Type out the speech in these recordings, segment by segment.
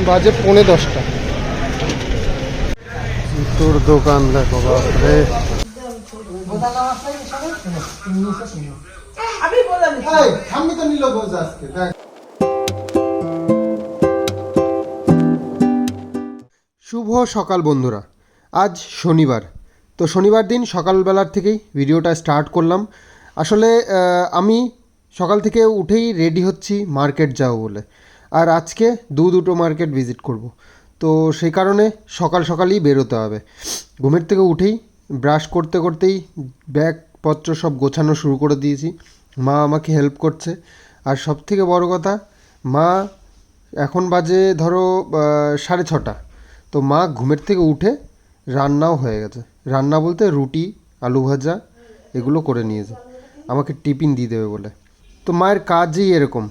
বাজে 10:45। জুতোর দোকান দেখো বাপরে। শুভ সকাল বন্ধুরা, আজ শনিবার। তো শনিবার দিন সকালবেলার থেকেই ভিডিওটা স্টার্ট করলাম। আসলে আমি সকাল থেকে উঠেই রেডি হচ্ছি মার্কেট যাব বলে, আর আজকে দুটো মার্কেট ভিজিট করব। তো সেই কারণে সকালই বেরোতে হবে। ঘুমের থেকে উঠেই ব্রাশ করতে করতেই ব্যাগপত্র সব গোছানো শুরু করে দিয়েছি। মা আমাকে হেল্প করছে। আর সব থেকে বড় কথা, মা এখন বাজে ধরো 6:30। তো মা ঘুমের থেকে উঠে রান্নাও হয়ে গেছে। রান্না বলতে রুটি, আলু ভাজা এগুলো করে নিয়েছে আমাকে টিফিন দিয়ে দেবে বলে। তো মায়ের কাজই এরকম।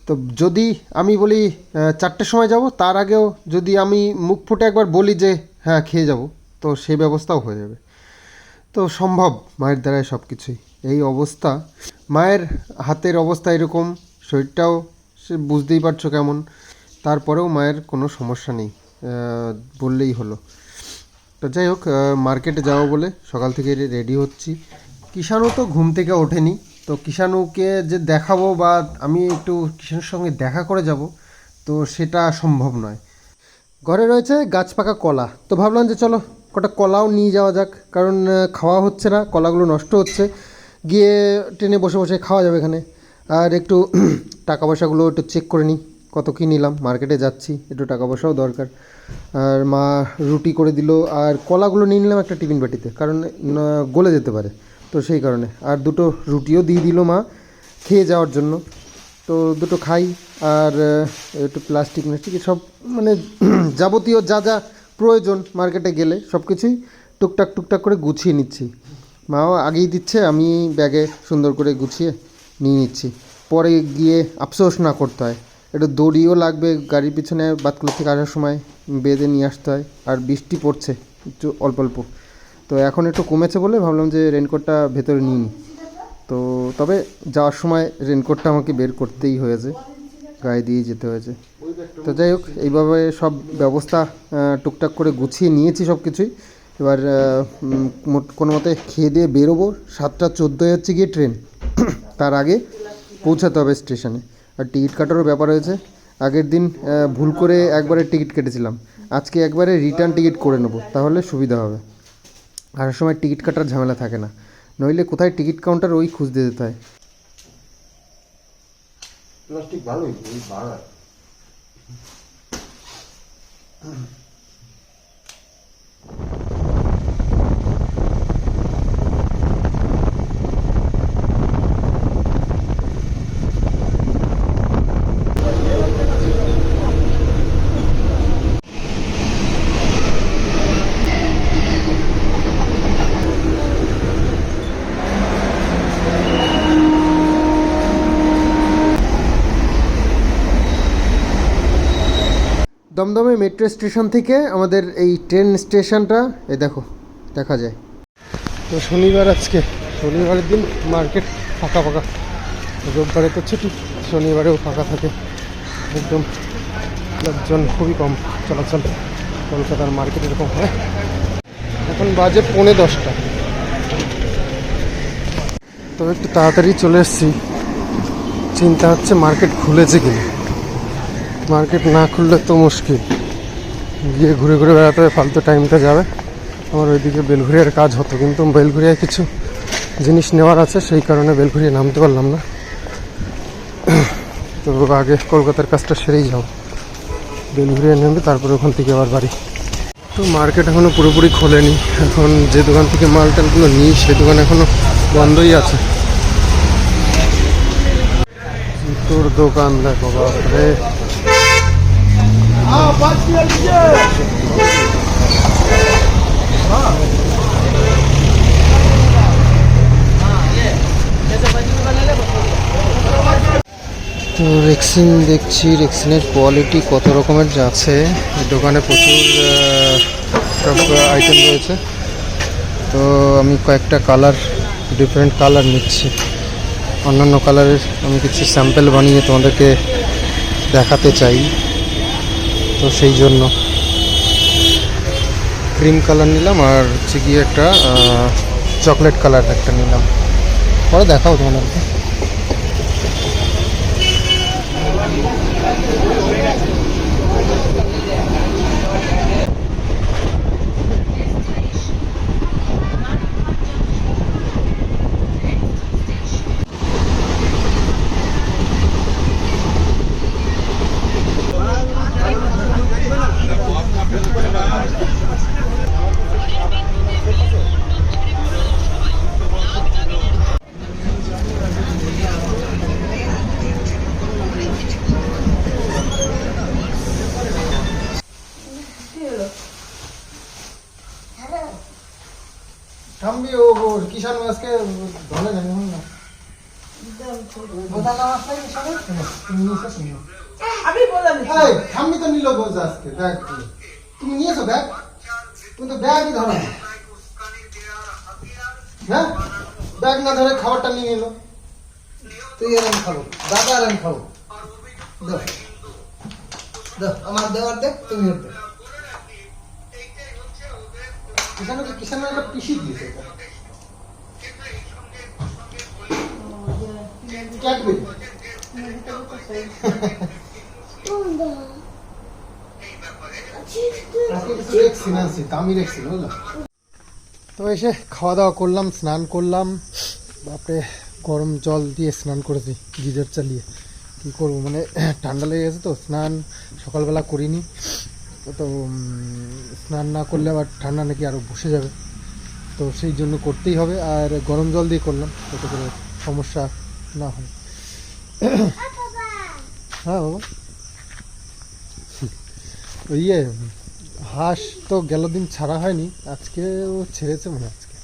তো যদি আমি বলি 4টের সময় যাব, তার আগেও যদি আমি মুখ ফুটে একবার বলি যে হ্যাঁ খেয়ে যাব, তো সেই ব্যবস্থাও হয়ে যাবে। তো সম্ভব মায়ের দ্বারাই সব কিছুই। এই অবস্থা, মায়ের হাতের অবস্থা এরকম, শরীরটাও সে বুঝতেই পারছো কেমন। তারপরেও মায়ের কোনো সমস্যা নেই বললেই হলো। তো যাই হোক, মার্কেটে যাবো বলে সকাল থেকে রেডি হচ্ছি। কিষাণু তো ঘুম থেকে ওঠেনি। তো কিষাণুকে যে দেখাবো বা আমি একটু কিষাণুর সঙ্গে দেখা করে যাব, তো সেটা সম্ভব নয়। ঘরে রয়েছে গাছ পাকা কলা, তো ভাবলাম যে চলো কটা কলাও নিয়ে যাওয়া যাক, কারণ খাওয়া হচ্ছে না, কলাগুলো নষ্ট হচ্ছে। গিয়ে ট্রেনে বসে বসে খাওয়া যাবে এখানে। আর একটু টাকা পয়সাগুলো একটু চেক করে নিই, কত কী নিলাম। মার্কেটে যাচ্ছি, একটু টাকা পয়সাও দরকার। আর মা রুটি করে দিল, আর কলাগুলো নিয়ে নিলাম একটা টিফিন বাটিতে, কারণ গলে যেতে পারে, তো সেই কারণে। আর দুটো রুটিও দিয়ে দিল মা খেয়ে যাওয়ার জন্য। তো দুটো খাই। আর একটু প্লাস্টিক সব মানে যাবতীয় যা যা প্রয়োজন মার্কেটে গেলে সব কিছুই টুকটাক করে গুছিয়ে নিচ্ছি। মাও আগেই দিচ্ছে, আমি ব্যাগে সুন্দর করে গুছিয়ে নিয়ে নিচ্ছি। পরে গিয়ে আফসোস না করতে হয়। একটু দড়িও লাগবে গাড়ির পিছনে, বাতকুলো থেকে আসার সময় বেঁধে নিয়ে আসতে হয়। আর বৃষ্টি পড়ছে একটু অল্প। তো এখন একটু কমেছে বলে ভাবলাম যে রেনকোটটা ভেতরে নিই নি। তো তবে যাওয়ার সময় রেনকোটটা আমাকে বের করতেই হয়েছে, গায়ে দিয়ে যেতে হয়েছে। তো যাই হোক, এইভাবে সব ব্যবস্থা টুকটাক করে গুছিয়ে নিয়েছি সব কিছুই। এবার কোনো মতে খেয়ে দিয়ে বেরোবো। 7:14 হচ্ছে গিয়ে ট্রেন। তার আগে পৌঁছাতে হবে স্টেশনে। আর টিকিট কাটারও ব্যাপার হয়েছে। আগের দিন ভুল করে একবারে টিকিট কেটেছিলাম, আজকে একবারে রিটার্ন টিকিট করে নেবো, তাহলে সুবিধা হবে। আর সময় টিকিট কাটার ঝামেলা থাকে না, নইলে কোথায় টিকিট কাউন্টার ওই খুঁজতে যেতে হয়। প্লাস্টিক ভালোই বাড়ায়। দমদমে মেট্রো স্টেশন থেকে আমাদের এই ট্রেন স্টেশনটা দেখো, দেখা যায়। তো শনিবার, আজকে শনিবারের দিন মার্কেট ফাঁকা। রোববারে তো ছুটি, শনিবারেও ফাঁকা থাকে একদম। লোকজন খুবই কম চলাচল, কলকাতার মার্কেট এরকম হয়। এখন বাজে 10:45। তো একটু তাড়াতাড়ি চলে এসেছি। চিন্তা হচ্ছে মার্কেট খুলেছে কিনা। মার্কেট না খুললে তো মুশকিল, গিয়ে ঘুরে বেড়াতে হবে, ফালতু টাইমটা যাবে। আমার ওইদিকে বেলঘুরিয়ার কাজ হতো, কিন্তু বেলঘুরিয়ায় কিছু জিনিস নেওয়ার আছে, সেই কারণে বেলঘুরিয়া নামতে পারলাম না। তো আগে কলকাতার কাজটা সেরেই যাও, বেলঘুরিয়া নেমে তারপরে ওখান থেকে আবার বাড়ি। তো মার্কেট এখনও পুরোপুরি খোলেনি। এখন যে দোকান থেকে মালটালগুলো নিই সে দোকান এখনও বন্ধই আছে। জুতোর দোকান দেখো বাপরে। তো রেক্সিন দেখছি, রেক্সিনের কোয়ালিটি কত রকমের আছে। দোকানে প্রচুর সব আইটেম রয়েছে। তো আমি কয়েকটা ডিফারেন্ট কালার নিচ্ছি। অন্যান্য কালারের আমি কিছু স্যাম্পল বানিয়ে তোমাদেরকে দেখাতে চাই। তো সেই জন্য ক্রিম কালার নিলাম, আর হচ্ছে গিয়ে একটা চকলেট কালার একটা নিলাম। পরে দেখাও তোমাদেরকে। থামবি ও কিষান মাছকে ধরে যাবে না। থামবি তো নিল বোঝ আজকে ব্যাগ, তুমি নিয়েছো ব্যাগ? তুমি তো ব্যাগই ধরো না। হ্যাঁ, ব্যাগ না ধরে খাবারটা নিয়ে নিল। তুই আর আমি খাবো, দাদা আর আমি খাবো। আমার দেওয়ার দেখ, তুমি দেখ। কিষান একটা পিসি দিয়েছে ক্যাডবেরি। তো এসে খাওয়া দাওয়া করলাম, স্নান করলাম। বাপরে গরম জল দিয়ে স্নান করেছি গিজার চালিয়ে। কী করবো, মানে ঠান্ডা লেগে গেছে তো, স্নান সকালবেলা করিনি। তো স্নান না করলে আবার ঠান্ডা নাকি আরও বসে যাবে, তো সেই জন্য করতেই হবে। আর গরম জল দিয়ে করলাম যাতে করে সমস্যা না হয়। হ্যাঁ বাবা, ওই হাঁস তো গেল দিন ছাড়া হয়নি, আজকে ও ছেড়েছে মনে হয়। আজকে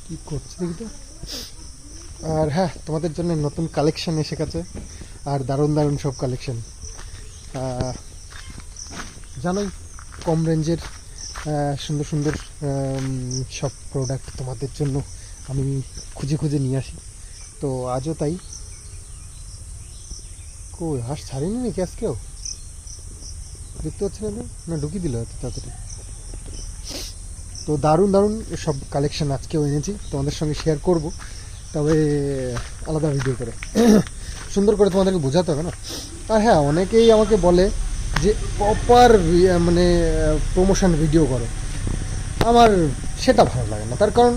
কী করছে দেখি তো। আর হ্যাঁ, তোমাদের জন্য নতুন কালেকশন এসে গেছে, আর দারুণ দারুণ সব কালেকশন। জানোই কম রেঞ্জের সুন্দর সুন্দর সব প্রোডাক্ট তোমাদের জন্য আমি খুঁজে খুঁজে নিয়ে আসি। তো আজও তাই। কই হাঁস ছাড়িনি নাকি আজকেও? দেখতে পাচ্ছি না, না ঢুকিয়ে দিল এত তাড়াতাড়ি। তো দারুণ দারুণ সব কালেকশন আজকেও এনেছি, তোমাদের সঙ্গে শেয়ার করব, তবে আলাদা ভিডিও করে। সুন্দর করে তোমাদেরকে বোঝাতে হবে না। আর হ্যাঁ, অনেকেই আমাকে বলে যে প্রপার মানে প্রমোশন ভিডিও করো। আমার সেটা ভালো লাগে না। তার কারণ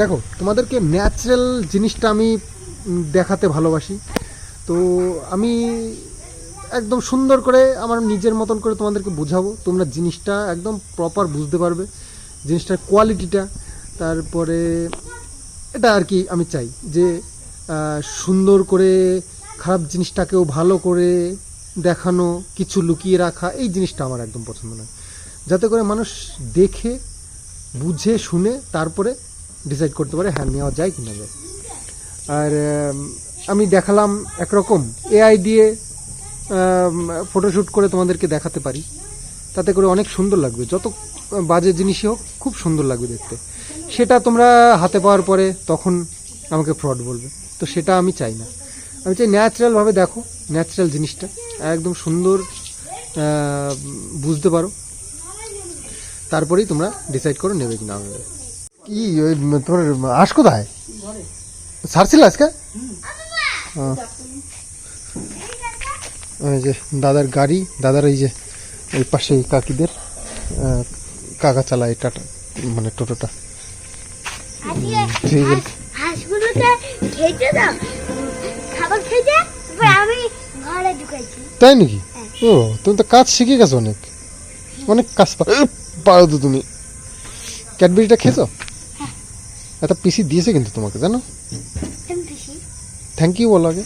দেখো, তোমাদেরকে ন্যাচারাল জিনিসটা আমি দেখাতে ভালোবাসি। তো আমি একদম সুন্দর করে আমার নিজের মতন করে তোমাদেরকে বোঝাবো, তোমরা জিনিসটা একদম প্রপার বুঝতে পারবে, জিনিসটার কোয়ালিটিটা। তারপরে এটা আর কি আমি চাই যে সুন্দর করে খারাপ জিনিসটাকেও ভালো করে দেখানো, কিছু লুকিয়ে রাখা, এই জিনিসটা আমার একদম পছন্দ নয়। যাতে করে মানুষ দেখে বুঝে শুনে তারপরে ডিসাইড করতে পারে হ্যাঁ নেওয়া যায় কি না যায়। আর আমি দেখালাম একরকম, এআই দিয়ে ফটোশ্যুট করে তোমাদেরকে দেখাতে পারি, তাতে করে অনেক সুন্দর লাগবে। যত বাজে জিনিসই হোক খুব সুন্দর লাগবে দেখতে। সেটা তোমরা হাতে পাওয়ার পরে তখন আমাকে ফ্রড বলবে, তো সেটা আমি চাই না। আমি চাই ন্যাচারালভাবে দেখো, ন্যাচারাল জিনিসটা একদম সুন্দর বুঝতে পারো, তারপরেই তোমরা ডিসাইড করো নেবে কি না নেবে। কি ওই তোমার আস কোথায় ছাড়ছিল আজকে? ওই যে দাদার গাড়ি, দাদার এই যে এই পাশে কাকিদের কাকা চালায় টাটা, মানে টোটোটা। তাই নাকি? ও, তুমি তো কাজ শিখে গেছো, অনেক অনেক কাজ পারো তো তুমি। ক্যাডবেরিটা খেয়েছো? একটা পিসি দিয়েছে কিন্তু তোমাকে, জানো? থ্যাংক ইউ বলো আগে।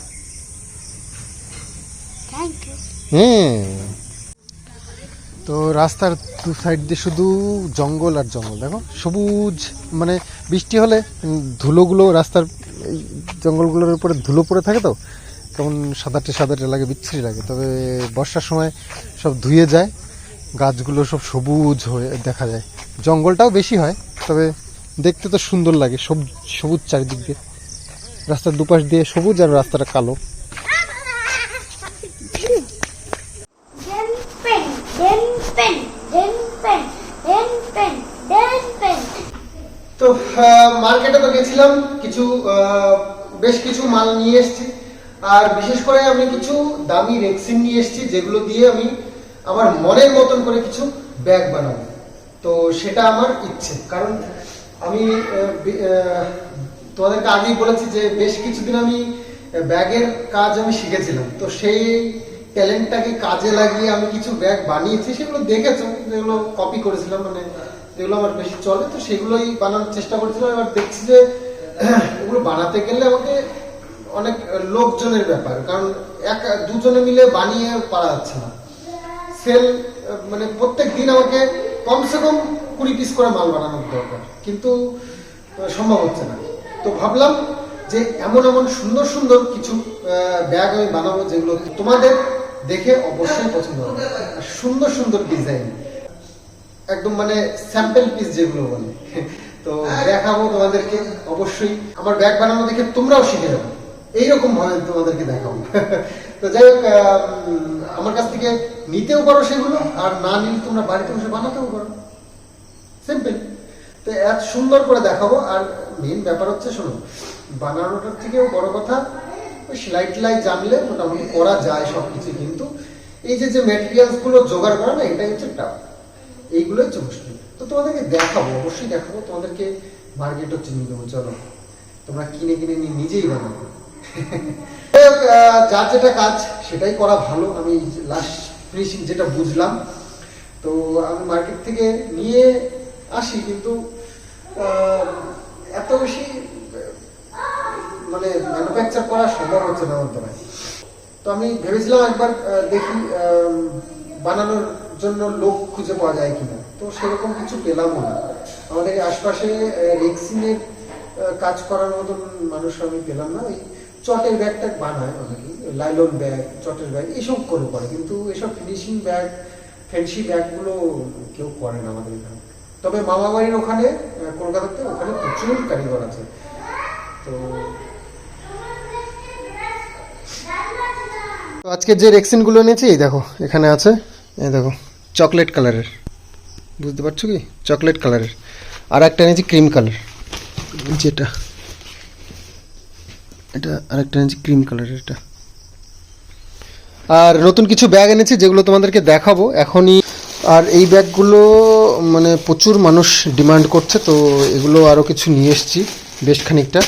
হ্যাঁ, তো রাস্তার দু সাইড দিয়ে শুধু জঙ্গল আর জঙ্গল। দেখো সবুজ, মানে বৃষ্টি হলে ধুলোগুলো রাস্তার এই জঙ্গলগুলোর উপরে ধুলো পড়ে থাকে, তো কেমন সাদাটে সাদাটে লাগে, বিচ্ছিরি লাগে। তবে বর্ষার সময় সব ধুয়ে যায়, গাছগুলো সব সবুজ হয়ে দেখা যায়। জঙ্গলটাও বেশি হয়, তবে দেখতে তো সুন্দর লাগে, সবুজ চারিদিক দিয়ে। রাস্তার দুপাশ দিয়ে সবুজ আর রাস্তাটা কালো। মার্কেটে তো গেছিলাম, কিছু বেশ কিছু মাল নিয়ে এসেছি, আর বিশেষ করে আমি কিছু দামি রেক্সিন নিয়ে এসেছি, যেগুলো দিয়ে আমি আমার মনের মতন করে কিছু ব্যাগ বানাবো। তো সেটা আমার ইচ্ছে, কারণ আমি তোমাদেরকে আগেই বলেছি যে বেশ কিছুদিন আমি ব্যাগের কাজ আমি শিখেছিলাম, তো সেই ট্যালেন্টটাকে কাজে লাগিয়ে আমি কিছু ব্যাগ বানিয়েছি। সেগুলো দেখেছো, যেগুলো কপি করেছিলাম, মানে যেগুলো আমার বেশি চলে, তো সেগুলোই বানানোর চেষ্টা করেছিলাম। এবার দেখছি যে এগুলো বানাতে গেলে আমাকে অনেক লোকজনের ব্যাপার, কারণ দুজনে মিলে বানিয়ে পারা যাচ্ছে না। সেল মানে প্রত্যেক দিন আমাকে কমসে কম 20 পিস করে মাল বানানোর দরকার, কিন্তু সম্ভব হচ্ছে না। তো ভাবলাম যে এমন এমন সুন্দর সুন্দর কিছু ব্যাগ আমি বানাবো, যেগুলো তোমাদের দেখে অবশ্যই পছন্দ হবে। সুন্দর সুন্দর ডিজাইন, একদম মানে স্যাম্পল পিস যেগুলো বলে, তো দেখাবো তোমাদেরকে। অবশ্যই আমার ব্যাগ বানানো দেখে তোমরাও শিখে যাবে, এইরকম ভাবে তোমাদেরকে দেখাবো। তো যাই হোক, আমার কাছ থেকে নিতেও পারো সেগুলো, আর না নিলে তোমরা বাড়িতে বসে বানাতেও পারো, সিম্পল। তো এত সুন্দর করে দেখাবো। আর মেন ব্যাপার হচ্ছে, শোনো, বানানোটার থেকেও বড় কথা ওই সেলাই টেলাই জানলে মোটামুটি করা যায় সবকিছু, কিন্তু এই যে যে ম্যাটেরিয়ালস গুলো জোগাড় করা না, এটাই হচ্ছে টাফ, এইগুলোই হচ্ছে মুশকিল। তো তোমাদেরকে দেখাবো, অবশ্যই দেখাবো তোমাদেরকে। মার্কেট হচ্ছে নিয়ে দেবো, চলো তোমরা কিনে কিনে নিয়ে নিজেই বানাবো। যার যেটা কাজ সেটাই করা ভালো। আমি লাস্ট ফিনিশিং যেটা বুঝলাম, তো আমি মার্কেট থেকে নিয়ে আসি, কিন্তু এত বেশি মানে ম্যানুফ্যাকচার করা সম্ভব হচ্ছে না আমার দ্বারা। তো আমি ভেবেছিলাম একবার দেখি বানানোর জন্য লোক খুঁজে পাওয়া যায় কিনা, তো সেরকম কিছু পেলামও না। আমাদের আশপাশে রেক্সিনের কাজ করার মতন মানুষ আমি পেলাম না। ওই চটের ব্যাগ ট্যাগ বানায় অনেকেই, লাইলন ব্যাগ, চটের ব্যাগ এইসব করে, কিন্তু এসব ফিনিশিং ব্যাগ, ফ্যান্সি ব্যাগগুলো কেউ করে না আমাদের এখানে। তবে মামা বাড়ির ওখানে, কলকাতাতে, ওখানে প্রচুর কারিগর আছে। তো আজকে যে রেক্সিন গুলো এনেছি, এই দেখো এখানে আছে, এই দেখো চকলেট কালারের, বুঝতে পারছো কি, চকলেট কালারের। আর একটা এনেছি ক্রিম কালার, যেটা এটা আরেকটা এনেছি ক্রিম কালারের এটা। আর নতুন কিছু ব্যাগ এনেছি, যেগুলো তোমাদেরকে দেখাবো এখনই। আর এই ব্যাগগুলো মানে প্রচুর মানুষ ডিমান্ড করছে, তো এগুলো আরও কিছু নিয়ে এসেছি, বেশ খানিকটা।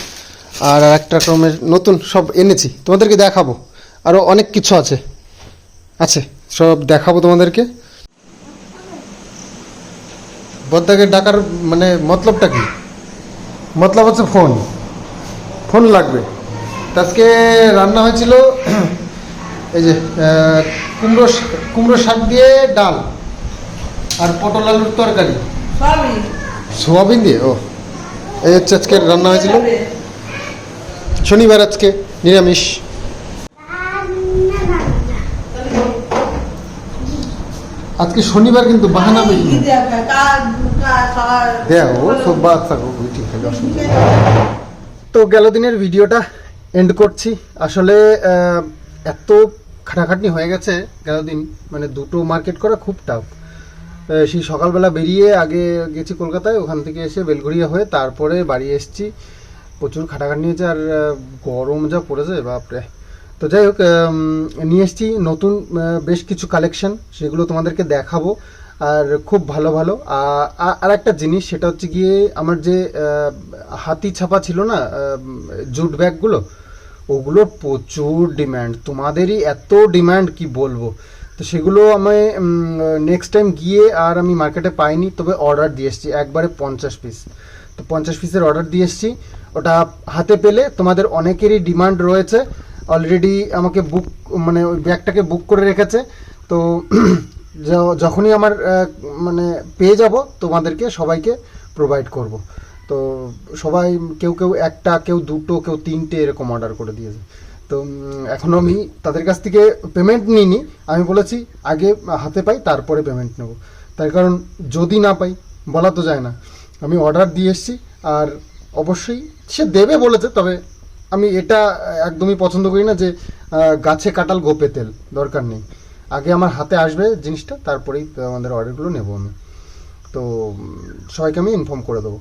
আর একটা রকমের নতুন সব এনেছি, তোমাদেরকে দেখাবো। আরও অনেক কিছু আছে, সব দেখাবো তোমাদেরকে। বদ্দাকে ডাকার মানে মতলবটা কি? মতলব হচ্ছে ফোন লাগবে। আজকে রান্না হয়েছিল এই যে কুমড়ো শাক দিয়ে ডাল, আর পটল আলুর তরকারি, সোয়াবিন দিয়ে। ও, এই হচ্ছে আজকে রান্না হয়েছিল। শনিবার আজকে নিরামিষ। আজকে শনিবার, কিন্তু বাহানা বেশি ও সব বাচ্চা ঠিক আছে। তো গেল দিনের ভিডিওটা এন্ড করছি। আসলে এত খাটাখাটনি হয়ে গেছে গেল দিন, মানে দুটো মার্কেট করা খুব টাফ। সেই সকালবেলা বেরিয়ে আগে গেছি কলকাতায়, ওখান থেকে এসে বেলঘরিয়া হয়ে তারপরে বাড়ি এসেছি। প্রচুর খাটাখাটনি হয়েছে, আর গরম যা পড়েছে বাপরে। তো যাই হোক, নিয়ে এসেছি নতুন বেশ কিছু কালেকশন, সেগুলো তোমাদেরকে দেখাবো। আর খুব ভালো ভালো। আর একটা জিনিস, সেটা হচ্ছে গিয়ে আমার যে হাতি ছাপা ছিল না জুট ব্যাগগুলো, ওগুলোর প্রচুর ডিম্যান্ড, তোমাদেরই এত ডিম্যান্ড কি বলবো। তো সেগুলো আমি নেক্সট টাইম গিয়ে আর আমি মার্কেটে পাইনি, তবে অর্ডার দিয়ে এসেছি একবারে 50 পিস। তো 50 পিসের অর্ডার দিয়ে এসেছি, ওটা হাতে পেলে তোমাদের অনেকেরই ডিমান্ড রয়েছে। অলরেডি আমাকে মানে ওই ব্যাগটাকে বুক করে রেখেছে। তো যখনই আমার মানে পেয়ে যাব, তোমাদেরকে সবাইকে প্রোভাইড করব। তো সবাই কেউ একটা, কেউ দুটো, কেউ তিনটে এরকম অর্ডার করে দিয়েছে। তো এখনও আমি তাদের কাছ থেকে পেমেন্ট নিইনি। আমি বলেছি আগে হাতে পাই তারপরে পেমেন্ট নেব, তার কারণ যদি না পাই বলা তো যায় না। আমি অর্ডার দিয়ে এসেছি, আর অবশ্যই সে দেবে বলেছে, তবে আমি এটা একদমই পছন্দ করি না যে গাছে কাঁঠাল গোপে তেল, দরকার নেই। আগে আমার হাতে আসবে জিনিসটা, তারপরেই আমাদের অর্ডারগুলো নেব আমি। তো সবাইকে আমি ইনফর্ম করে দেবো।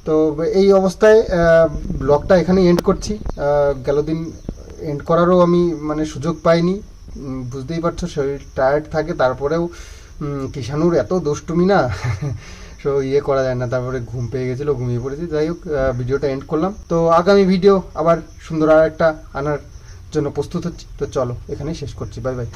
তো এই অবস্থায় ব্লগটা এখানে এন্ড করছি। গেল দিন এন্ড করারও আমি মানে সুযোগ পাইনি, বুঝতেই পারছো শরীর টায়ার্ড থাকে, তারপরেও কিষাণুর এত দুষ্টুমি না সো করা যায় না, তারপরে ঘুম পেয়ে গেছিলো, ঘুমিয়ে পড়েছি। যাই হোক, ভিডিওটা এন্ড করলাম। তো আগামী ভিডিও আবার সুন্দর আর একটা আনার জন্য প্রস্তুত হচ্ছি। তো চলো এখানেই শেষ করছি, বাই বাই।